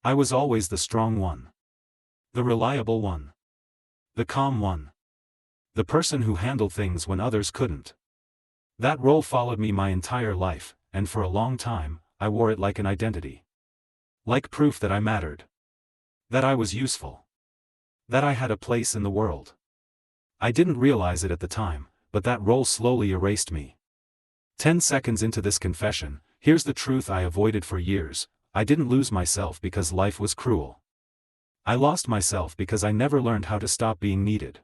I was always the strong one. The reliable one. The calm one. The person who handled things when others couldn't. That role followed me my entire life, and for a long time, I wore it like an identity. Like proof that I mattered. That I was useful. That I had a place in the world. I didn't realize it at the time, but that role slowly erased me. 10 seconds into this confession, here's the truth I avoided for years: I didn't lose myself because life was cruel. I lost myself because I never learned how to stop being needed.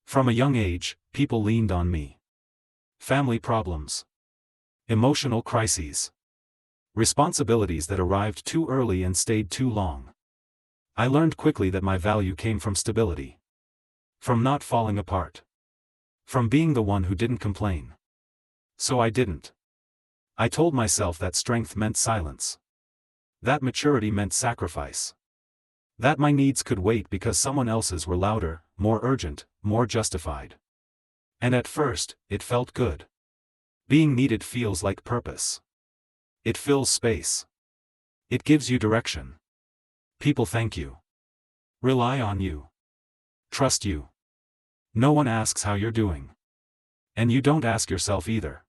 From a young age, people leaned on me. Family problems. Emotional crises. Responsibilities that arrived too early and stayed too long. I learned quickly that my value came from stability. From not falling apart. From being the one who didn't complain. So I didn't. I told myself that strength meant silence. That maturity meant sacrifice. That my needs could wait because someone else's were louder, more urgent, more justified. And at first, it felt good. Being needed feels like purpose. It fills space. It gives you direction. People thank you. Rely on you. Trust you. No one asks how you're doing. And you don't ask yourself either.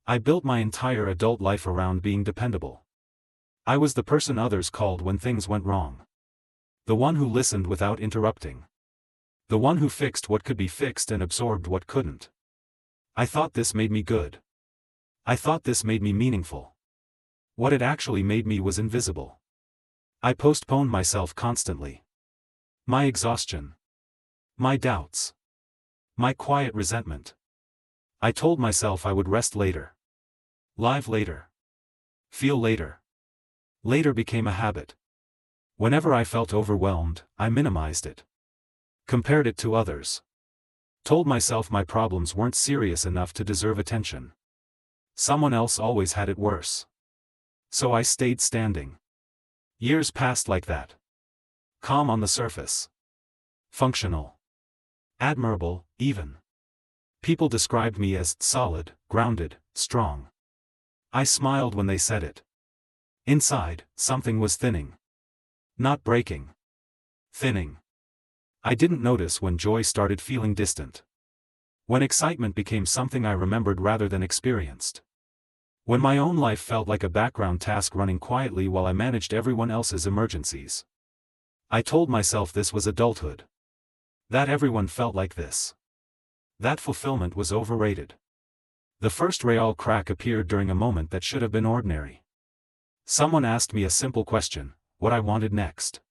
I built my entire adult life around being dependable. I was the person others called when things went wrong. The one who listened without interrupting. The one who fixed what could be fixed and absorbed what couldn't. I thought this made me good. I thought this made me meaningful. What it actually made me was invisible. I postponed myself constantly. My exhaustion. My doubts. My quiet resentment. I told myself I would rest later. Live later. Feel later. Later became a habit. Whenever I felt overwhelmed, I minimized it. Compared it to others. Told myself my problems weren't serious enough to deserve attention. Someone else always had it worse. So I stayed standing. Years passed like that. Calm on the surface. Functional. Admirable, even. People described me as solid, grounded, strong. I smiled when they said it. Inside, something was thinning. Not breaking. Thinning. I didn't notice when joy started feeling distant. When excitement became something I remembered rather than experienced. When my own life felt like a background task running quietly while I managed everyone else's emergencies. I told myself this was adulthood. That everyone felt like this. That fulfillment was overrated. The first real crack appeared during a moment that should have been ordinary. Someone asked me a simple question: what I wanted next.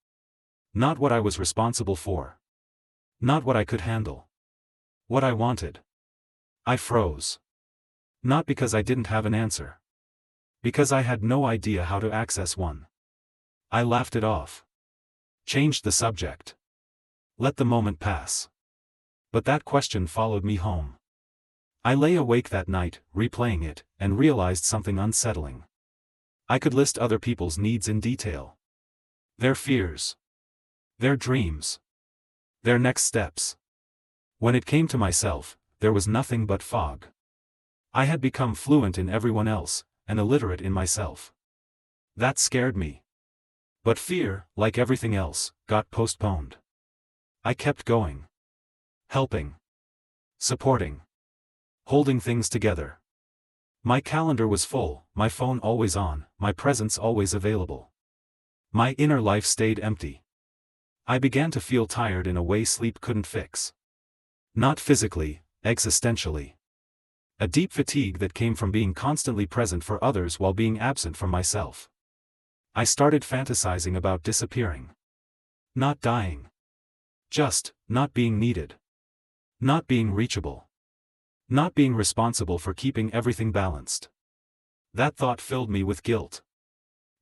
Not what I was responsible for. Not what I could handle. What I wanted. I froze. Not because I didn't have an answer. Because I had no idea how to access one. I laughed it off. Changed the subject. Let the moment pass. But that question followed me home. I lay awake that night, replaying it, and realized something unsettling. I could list other people's needs in detail. Their fears. Their dreams. Their next steps. When it came to myself, there was nothing but fog. I had become fluent in everyone else, and illiterate in myself. That scared me. But fear, like everything else, got postponed. I kept going. Helping. Supporting. Holding things together. My calendar was full, my phone always on, my presence always available. My inner life stayed empty. I began to feel tired in a way sleep couldn't fix. Not physically, existentially. A deep fatigue that came from being constantly present for others while being absent from myself. I started fantasizing about disappearing. Not dying. Just, not being needed. Not being reachable. Not being responsible for keeping everything balanced. That thought filled me with guilt.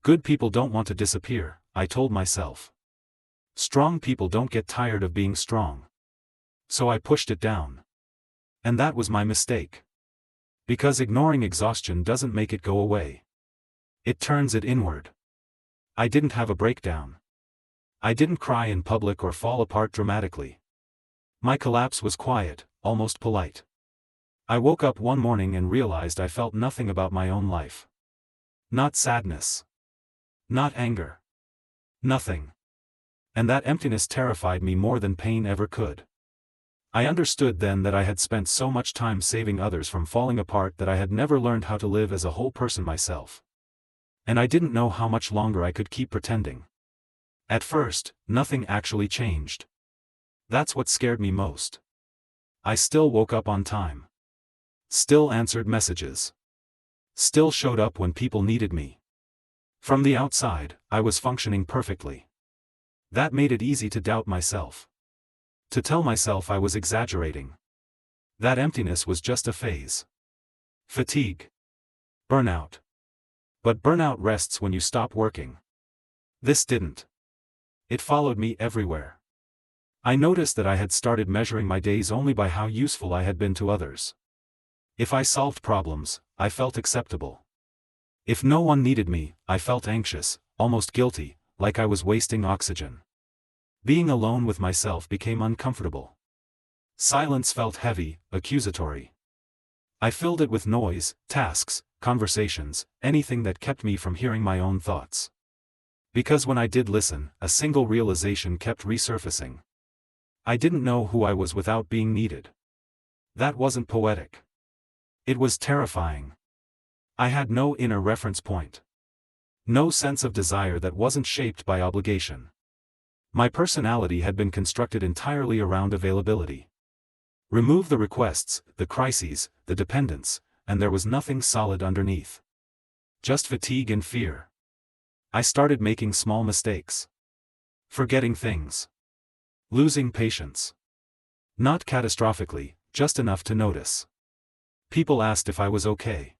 Good people don't want to disappear, I told myself. Strong people don't get tired of being strong. So I pushed it down. And that was my mistake. Because ignoring exhaustion doesn't make it go away. It turns it inward. I didn't have a breakdown. I didn't cry in public or fall apart dramatically. My collapse was quiet, almost polite. I woke up one morning and realized I felt nothing about my own life. Not sadness. Not anger. Nothing. And that emptiness terrified me more than pain ever could. I understood then that I had spent so much time saving others from falling apart that I had never learned how to live as a whole person myself. And I didn't know how much longer I could keep pretending. At first, nothing actually changed. That's what scared me most. I still woke up on time. Still answered messages. Still showed up when people needed me. From the outside, I was functioning perfectly. That made it easy to doubt myself. To tell myself I was exaggerating. That emptiness was just a phase. Fatigue. Burnout. But burnout rests when you stop working. This didn't. It followed me everywhere. I noticed that I had started measuring my days only by how useful I had been to others. If I solved problems, I felt acceptable. If no one needed me, I felt anxious, almost guilty, like I was wasting oxygen. Being alone with myself became uncomfortable. Silence felt heavy, accusatory. I filled it with noise, tasks, conversations, anything that kept me from hearing my own thoughts. Because when I did listen, a single realization kept resurfacing. I didn't know who I was without being needed. That wasn't poetic. It was terrifying. I had no inner reference point. No sense of desire that wasn't shaped by obligation. My personality had been constructed entirely around availability. Remove the requests, the crises, the dependence, and there was nothing solid underneath. Just fatigue and fear. I started making small mistakes. Forgetting things. Losing patience. Not catastrophically, just enough to notice. People asked if I was okay.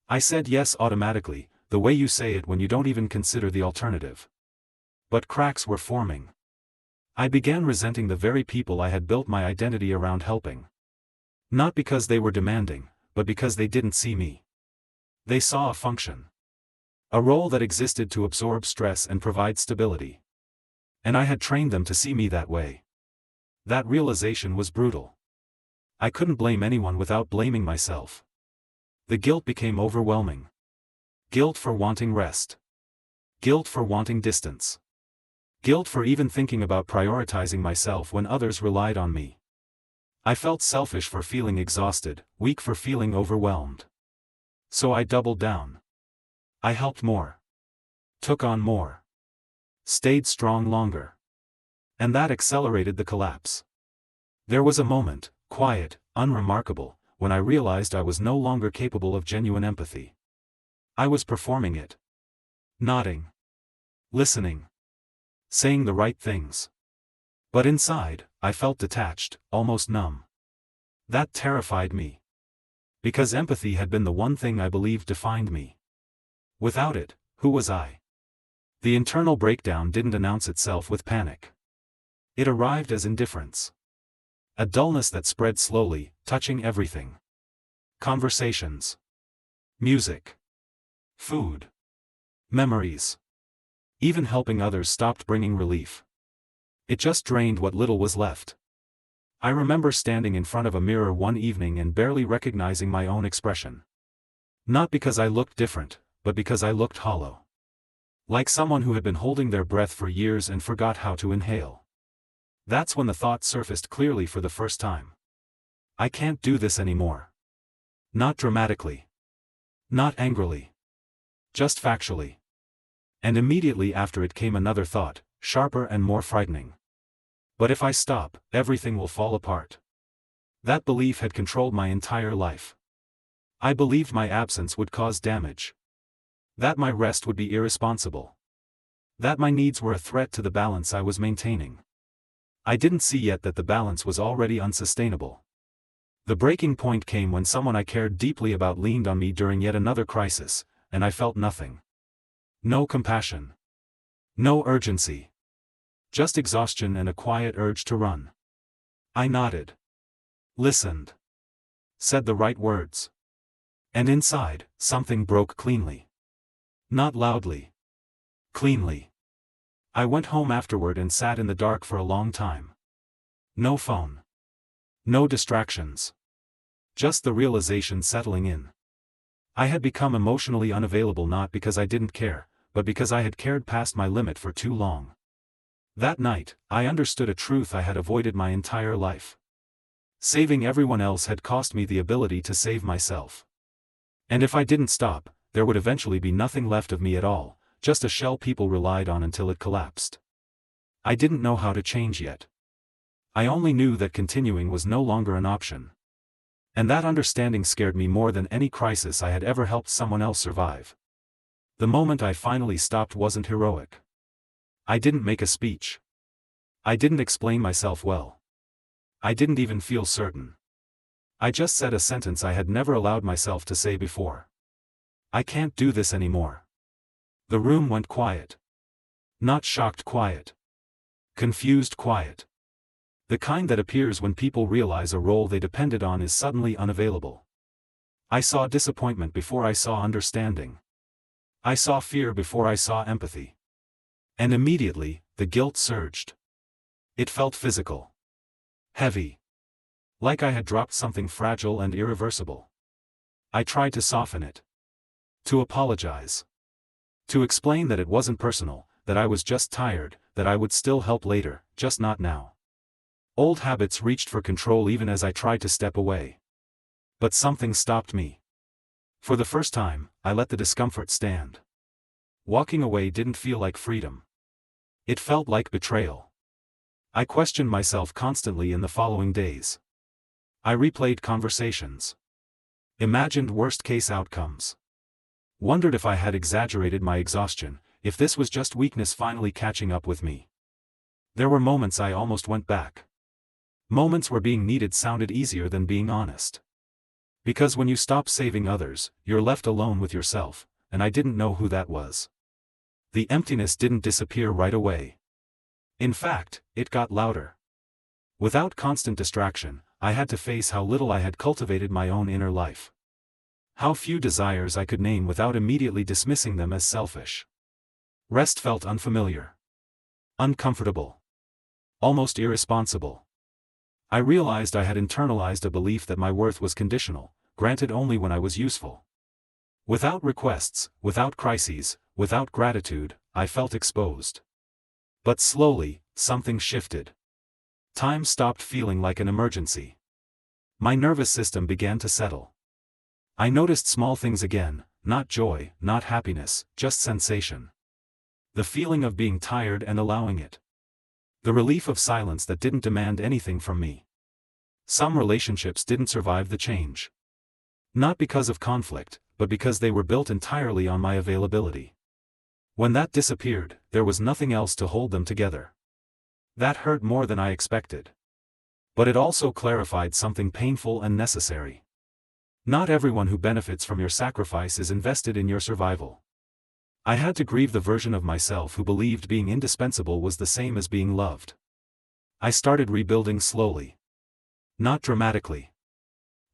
I said yes automatically, the way you say it when you don't even consider the alternative. But cracks were forming. I began resenting the very people I had built my identity around helping. Not because they were demanding, but because they didn't see me. They saw a function. A role that existed to absorb stress and provide stability. And I had trained them to see me that way. That realization was brutal. I couldn't blame anyone without blaming myself. The guilt became overwhelming. Guilt for wanting rest. Guilt for wanting distance. Guilt for even thinking about prioritizing myself when others relied on me. I felt selfish for feeling exhausted, weak for feeling overwhelmed. So I doubled down. I helped more. Took on more. Stayed strong longer. And that accelerated the collapse. There was a moment, quiet, unremarkable, when I realized I was no longer capable of genuine empathy. I was performing it. Nodding. Listening. Saying the right things. But inside, I felt detached, almost numb. That terrified me. Because empathy had been the one thing I believed defined me. Without it, who was I? The internal breakdown didn't announce itself with panic. It arrived as indifference. A dullness that spread slowly, touching everything. Conversations. Music. Food. Memories. Even helping others stopped bringing relief. It just drained what little was left. I remember standing in front of a mirror one evening and barely recognizing my own expression. Not because I looked different, but because I looked hollow. Like someone who had been holding their breath for years and forgot how to inhale. That's when the thought surfaced clearly for the first time. I can't do this anymore. Not dramatically. Not angrily. Just factually. And immediately after it came another thought, sharper and more frightening. But if I stop, everything will fall apart. That belief had controlled my entire life. I believed my absence would cause damage. That my rest would be irresponsible. That my needs were a threat to the balance I was maintaining. I didn't see yet that the balance was already unsustainable. The breaking point came when someone I cared deeply about leaned on me during yet another crisis, and I felt nothing. No compassion. No urgency. Just exhaustion and a quiet urge to run. I nodded. Listened. Said the right words. And inside, something broke cleanly. Not loudly. Cleanly. I went home afterward and sat in the dark for a long time. No phone. No distractions. Just the realization settling in. I had become emotionally unavailable not because I didn't care, but because I had cared past my limit for too long. That night, I understood a truth I had avoided my entire life. Saving everyone else had cost me the ability to save myself. And if I didn't stop, there would eventually be nothing left of me at all, just a shell people relied on until it collapsed. I didn't know how to change yet. I only knew that continuing was no longer an option. And that understanding scared me more than any crisis I had ever helped someone else survive. The moment I finally stopped wasn't heroic. I didn't make a speech. I didn't explain myself well. I didn't even feel certain. I just said a sentence I had never allowed myself to say before. I can't do this anymore. The room went quiet. Not shocked quiet. Confused quiet. The kind that appears when people realize a role they depended on is suddenly unavailable. I saw disappointment before I saw understanding. I saw fear before I saw empathy. And immediately, the guilt surged. It felt physical. Heavy. Like I had dropped something fragile and irreversible. I tried to soften it. To apologize. To explain that it wasn't personal, that I was just tired, that I would still help later, just not now. Old habits reached for control even as I tried to step away. But something stopped me. For the first time, I let the discomfort stand. Walking away didn't feel like freedom. It felt like betrayal. I questioned myself constantly in the following days. I replayed conversations. Imagined worst-case outcomes. Wondered if I had exaggerated my exhaustion, if this was just weakness finally catching up with me. There were moments I almost went back. Moments where being needed sounded easier than being honest. Because when you stop saving others, you're left alone with yourself, and I didn't know who that was. The emptiness didn't disappear right away. In fact, it got louder. Without constant distraction, I had to face how little I had cultivated my own inner life. How few desires I could name without immediately dismissing them as selfish. Rest felt unfamiliar. Uncomfortable. Almost irresponsible. I realized I had internalized a belief that my worth was conditional, granted only when I was useful. Without requests, without crises, without gratitude, I felt exposed. But slowly, something shifted. Time stopped feeling like an emergency. My nervous system began to settle. I noticed small things again, not joy, not happiness, just sensation. The feeling of being tired and allowing it. The relief of silence that didn't demand anything from me. Some relationships didn't survive the change. Not because of conflict, but because they were built entirely on my availability. When that disappeared, there was nothing else to hold them together. That hurt more than I expected. But it also clarified something painful and necessary. Not everyone who benefits from your sacrifice is invested in your survival. I had to grieve the version of myself who believed being indispensable was the same as being loved. I started rebuilding slowly. Not dramatically.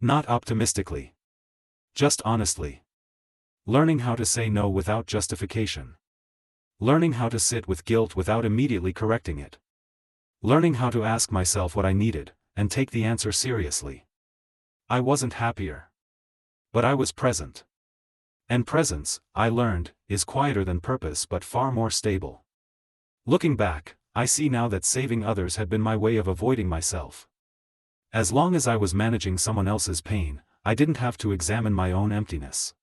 Not optimistically. Just honestly. Learning how to say no without justification. Learning how to sit with guilt without immediately correcting it. Learning how to ask myself what I needed, and take the answer seriously. I wasn't happier. But I was present. And presence, I learned, is quieter than purpose but far more stable. Looking back, I see now that saving others had been my way of avoiding myself. As long as I was managing someone else's pain, I didn't have to examine my own emptiness.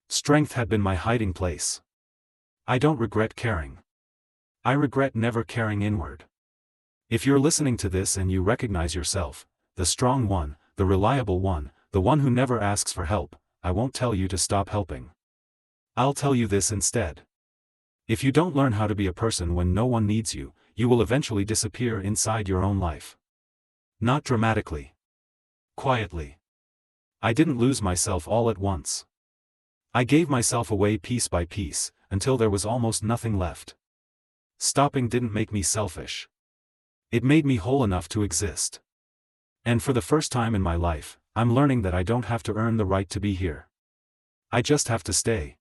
Strength had been my hiding place. I don't regret caring. I regret never caring inward. If you're listening to this and you recognize yourself, the strong one, the reliable one, the one who never asks for help, I won't tell you to stop helping. I'll tell you this instead. If you don't learn how to be a person when no one needs you, you will eventually disappear inside your own life. Not dramatically. Quietly. I didn't lose myself all at once. I gave myself away piece by piece, until there was almost nothing left. Stopping didn't make me selfish. It made me whole enough to exist. And for the first time in my life, I'm learning that I don't have to earn the right to be here. I just have to stay.